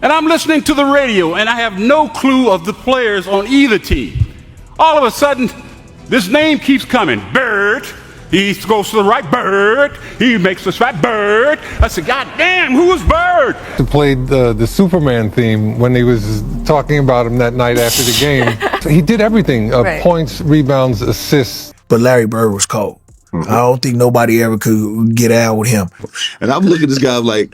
and I'm listening to the radio, and I have no clue of the players on either team. All of a sudden, this name keeps coming. Bird. He goes to the right. Bird. He makes the strike. Bird. I said, God damn, who was Bird? He played the Superman theme when he was talking about him that night after the game. So he did everything, points, rebounds, assists. But Larry Bird was cold. I don't think nobody ever could get out with him. And I'm looking at this guy like,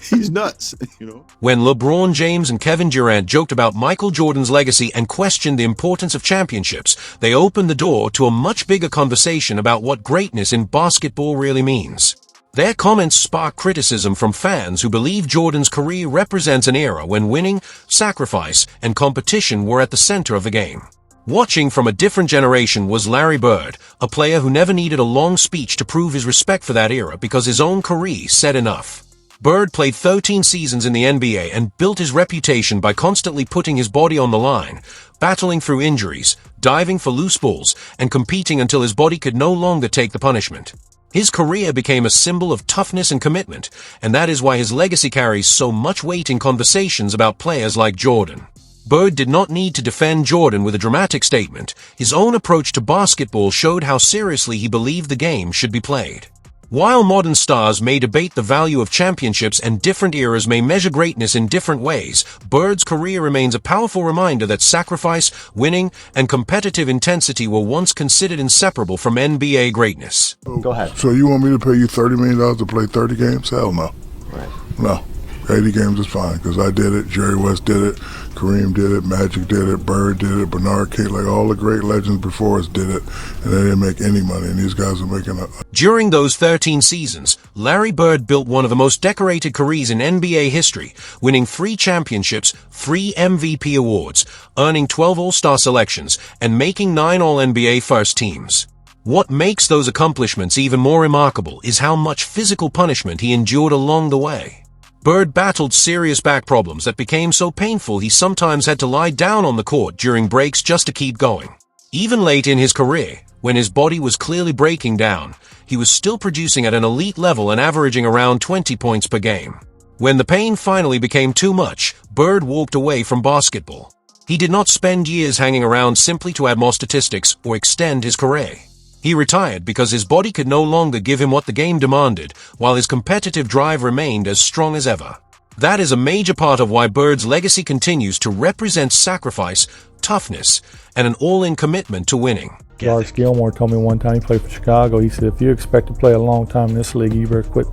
he's nuts, you know. When LeBron James and Kevin Durant joked about Michael Jordan's legacy and questioned the importance of championships, they opened the door to a much bigger conversation about what greatness in basketball really means. Their comments sparked criticism from fans who believe Jordan's career represents an era when winning, sacrifice, and competition were at the center of the game. Watching from a different generation was Larry Bird, a player who never needed a long speech to prove his respect for that era because his own career said enough. Bird played 13 seasons in the NBA and built his reputation by constantly putting his body on the line, battling through injuries, diving for loose balls, and competing until his body could no longer take the punishment. His career became a symbol of toughness and commitment, and that is why his legacy carries so much weight in conversations about players like Jordan. Bird did not need to defend Jordan with a dramatic statement. His own approach to basketball showed how seriously he believed the game should be played. While modern stars may debate the value of championships and different eras may measure greatness in different ways, Bird's career remains a powerful reminder that sacrifice, winning, and competitive intensity were once considered inseparable from NBA greatness. Go ahead. So you want me to pay you $30 million to play 30 games? Hell no. Right. No. 80 games is fine, because I did it, Jerry West did it, Kareem did it, Magic did it, Bird did it, Bernard King, like all the great legends before us did it, and they didn't make any money, and these guys are making a... During those 13 seasons, Larry Bird built one of the most decorated careers in NBA history, winning 3 championships, 3 MVP awards, earning 12 All-Star selections, and making 9 All-NBA first teams. What makes those accomplishments even more remarkable is how much physical punishment he endured along the way. Bird battled serious back problems that became so painful he sometimes had to lie down on the court during breaks just to keep going. Even late in his career, when his body was clearly breaking down, he was still producing at an elite level and averaging around 20 points per game. When the pain finally became too much, Bird walked away from basketball. He did not spend years hanging around simply to add more statistics or extend his career. He retired because his body could no longer give him what the game demanded, while his competitive drive remained as strong as ever. That is a major part of why Bird's legacy continues to represent sacrifice, toughness, and an all-in commitment to winning. Lars Gilmore told me one time, he played for Chicago, he said, if you expect to play a long time in this league, you better quit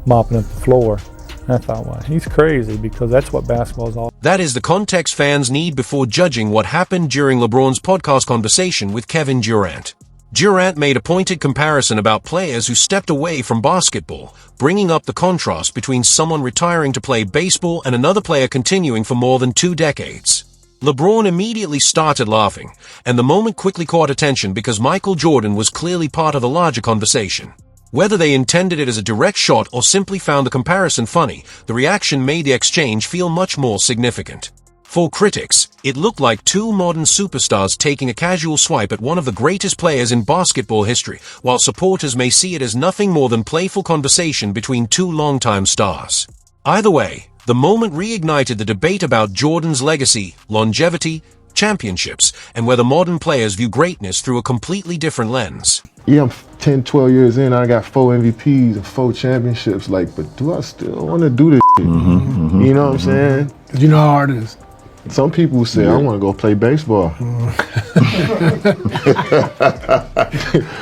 mopping up the floor. And I thought, well, he's crazy, because that's what basketball is all about. That is the context fans need before judging what happened during LeBron's podcast conversation with Kevin Durant. Durant made a pointed comparison about players who stepped away from basketball, bringing up the contrast between someone retiring to play baseball and another player continuing for more than 2 decades. LeBron immediately started laughing, and the moment quickly caught attention because Michael Jordan was clearly part of the larger conversation. Whether they intended it as a direct shot or simply found the comparison funny, the reaction made the exchange feel much more significant. For critics, it looked like 2 modern superstars taking a casual swipe at one of the greatest players in basketball history, while supporters may see it as nothing more than playful conversation between 2 longtime stars. Either way, the moment reignited the debate about Jordan's legacy, longevity, championships, and whether modern players view greatness through a completely different lens. Yeah, I'm 10, 12 years in, I got 4 MVPs and 4 championships, but do I still want to do this shit? You know what I'm saying? You know how hard it is. Some people say, I want to go play baseball.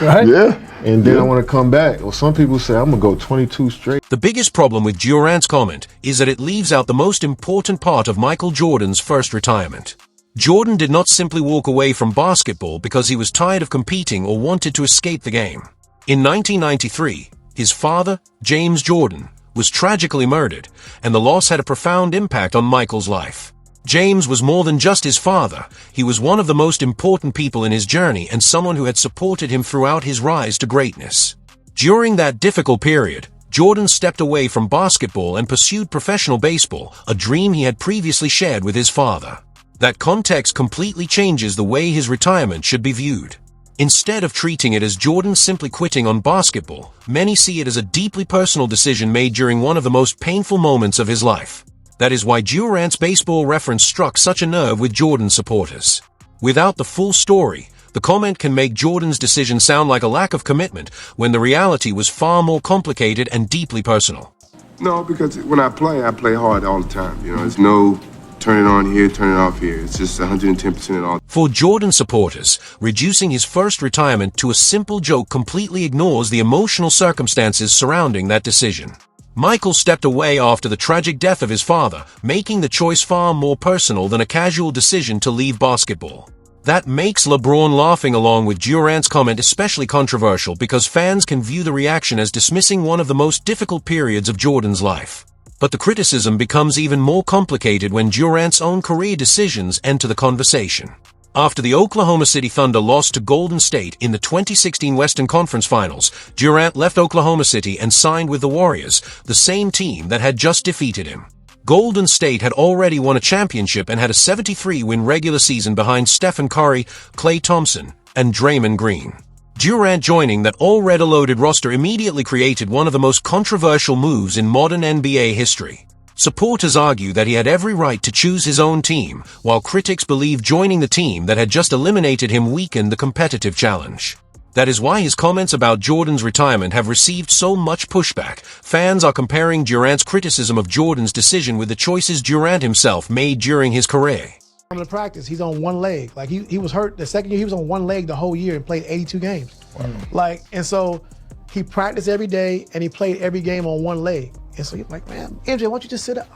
Right? Yeah. And then I want to come back. Or some people say, I'm going to go 22 straight. The biggest problem with Durant's comment is that it leaves out the most important part of Michael Jordan's first retirement. Jordan did not simply walk away from basketball because he was tired of competing or wanted to escape the game. In 1993, his father, James Jordan, was tragically murdered, and the loss had a profound impact on Michael's life. James was more than just his father. He was one of the most important people in his journey and someone who had supported him throughout his rise to greatness. During that difficult period, Jordan stepped away from basketball and pursued professional baseball, a dream he had previously shared with his father. That context completely changes the way his retirement should be viewed. Instead of treating it as Jordan simply quitting on basketball, many see it as a deeply personal decision made during one of the most painful moments of his life. That is why Durant's baseball reference struck such a nerve with Jordan supporters. Without the full story, the comment can make Jordan's decision sound like a lack of commitment when the reality was far more complicated and deeply personal. No, because when I play hard all the time. You know, there's no turn it on here, turn it off here. It's just 110% at all. For Jordan supporters, reducing his first retirement to a simple joke completely ignores the emotional circumstances surrounding that decision. Michael stepped away after the tragic death of his father, making the choice far more personal than a casual decision to leave basketball. That makes LeBron laughing along with Durant's comment especially controversial because fans can view the reaction as dismissing one of the most difficult periods of Jordan's life. But the criticism becomes even more complicated when Durant's own career decisions enter the conversation. After the Oklahoma City Thunder lost to Golden State in the 2016 Western Conference Finals, Durant left Oklahoma City and signed with the Warriors, the same team that had just defeated him. Golden State had already won a championship and had a 73-win regular season behind Stephen Curry, Klay Thompson, and Draymond Green. Durant joining that all-red loaded roster immediately created one of the most controversial moves in modern NBA history. Supporters argue that he had every right to choose his own team, while critics believe joining the team that had just eliminated him weakened the competitive challenge. That is why his comments about Jordan's retirement have received so much pushback. Fans are comparing Durant's criticism of Jordan's decision with the choices Durant himself made during his career. In the practice, he's on one leg. Like he was hurt the second year, he was on one leg the whole year and played 82 games. Wow. And so he practiced every day and he played every game on one leg. And so you're like, man, MJ, why don't you just sit out?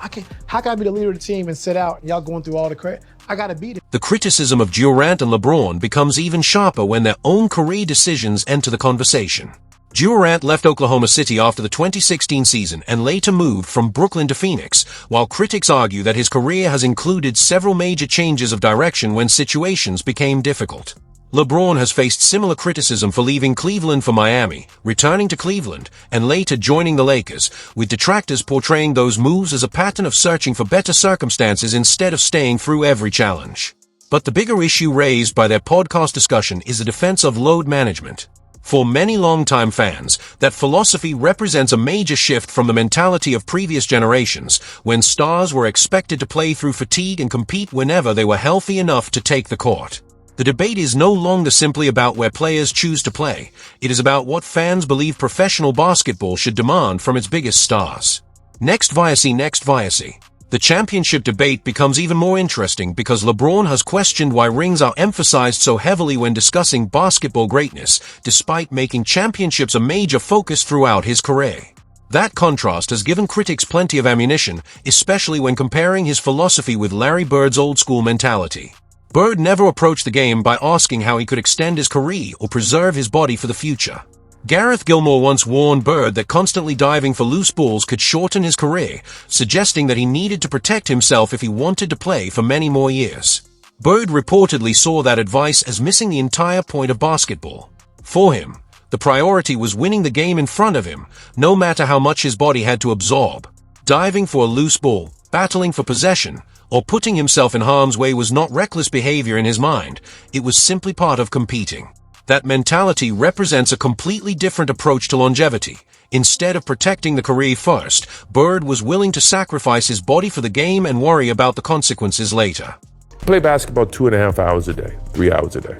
How can I be the leader of the team and sit out and y'all going through all the credit? I got to beat it. The criticism of Durant and LeBron becomes even sharper when their own career decisions enter the conversation. Durant left Oklahoma City after the 2016 season and later moved from Brooklyn to Phoenix, while critics argue that his career has included several major changes of direction when situations became difficult. LeBron has faced similar criticism for leaving Cleveland for Miami, returning to Cleveland, and later joining the Lakers, with detractors portraying those moves as a pattern of searching for better circumstances instead of staying through every challenge. But the bigger issue raised by their podcast discussion is the defense of load management. For many longtime fans, that philosophy represents a major shift from the mentality of previous generations, when stars were expected to play through fatigue and compete whenever they were healthy enough to take the court. The debate is no longer simply about where players choose to play. It is about what fans believe professional basketball should demand from its biggest stars. Next Viacy. The championship debate becomes even more interesting because LeBron has questioned why rings are emphasized so heavily when discussing basketball greatness, despite making championships a major focus throughout his career. That contrast has given critics plenty of ammunition, especially when comparing his philosophy with Larry Bird's old-school mentality. Bird never approached the game by asking how he could extend his career or preserve his body for the future. Gareth Gilmore once warned Bird that constantly diving for loose balls could shorten his career, suggesting that he needed to protect himself if he wanted to play for many more years. Bird reportedly saw that advice as missing the entire point of basketball. For him, the priority was winning the game in front of him, no matter how much his body had to absorb. Diving for a loose ball, battling for possession, or putting himself in harm's way was not reckless behavior in his mind, it was simply part of competing. That mentality represents a completely different approach to longevity. Instead of protecting the career first, Bird was willing to sacrifice his body for the game and worry about the consequences later. Play basketball 2.5 hours a day, 3 hours a day,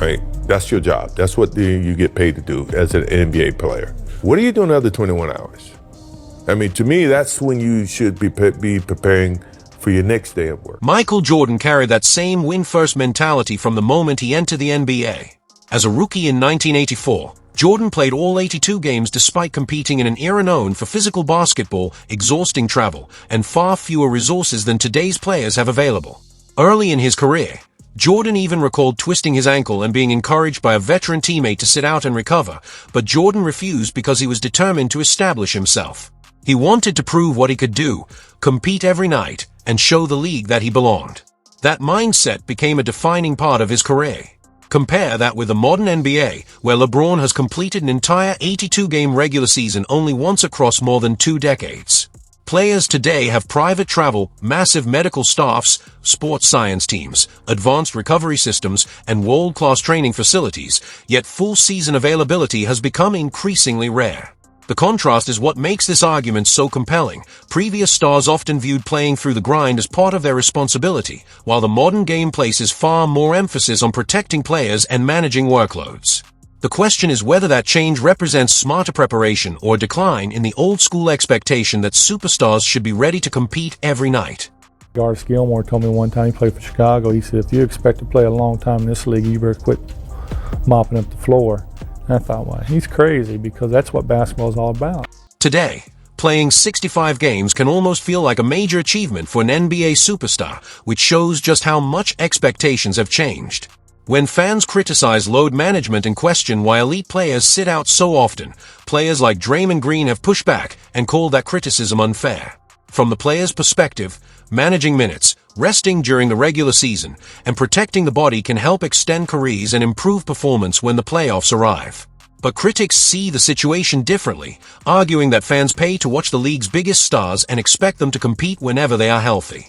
right? That's your job. That's what you get paid to do as an NBA player. What are you doing the other 21 hours? I mean, to me, that's when you should be preparing for your next day of work. Michael Jordan carried that same win-first mentality from the moment he entered the NBA. As a rookie in 1984, Jordan played all 82 games despite competing in an era known for physical basketball, exhausting travel, and far fewer resources than today's players have available. Early in his career, Jordan even recalled twisting his ankle and being encouraged by a veteran teammate to sit out and recover, but Jordan refused because he was determined to establish himself. He wanted to prove what he could do, compete every night, and show the league that he belonged. That mindset became a defining part of his career. Compare that with the modern NBA, where LeBron has completed an entire 82-game regular season only once across more than 2 decades. Players today have private travel, massive medical staffs, sports science teams, advanced recovery systems, and world-class training facilities, yet full season availability has become increasingly rare. The contrast is what makes this argument so compelling. Previous stars often viewed playing through the grind as part of their responsibility, while the modern game places far more emphasis on protecting players and managing workloads. The question is whether that change represents smarter preparation or a decline in the old-school expectation that superstars should be ready to compete every night. Artis Gilmore told me one time, he played for Chicago, he said, if you expect to play a long time in this league, you better quit mopping up the floor. And I thought, well, he's crazy, because that's what basketball is all about. Today, playing 65 games can almost feel like a major achievement for an NBA superstar, which shows just how much expectations have changed. When fans criticize load management and question why elite players sit out so often, players like Draymond Green have pushed back and called that criticism unfair. From the player's perspective, managing minutes, resting during the regular season, and protecting the body can help extend careers and improve performance when the playoffs arrive. But critics see the situation differently, arguing that fans pay to watch the league's biggest stars and expect them to compete whenever they are healthy.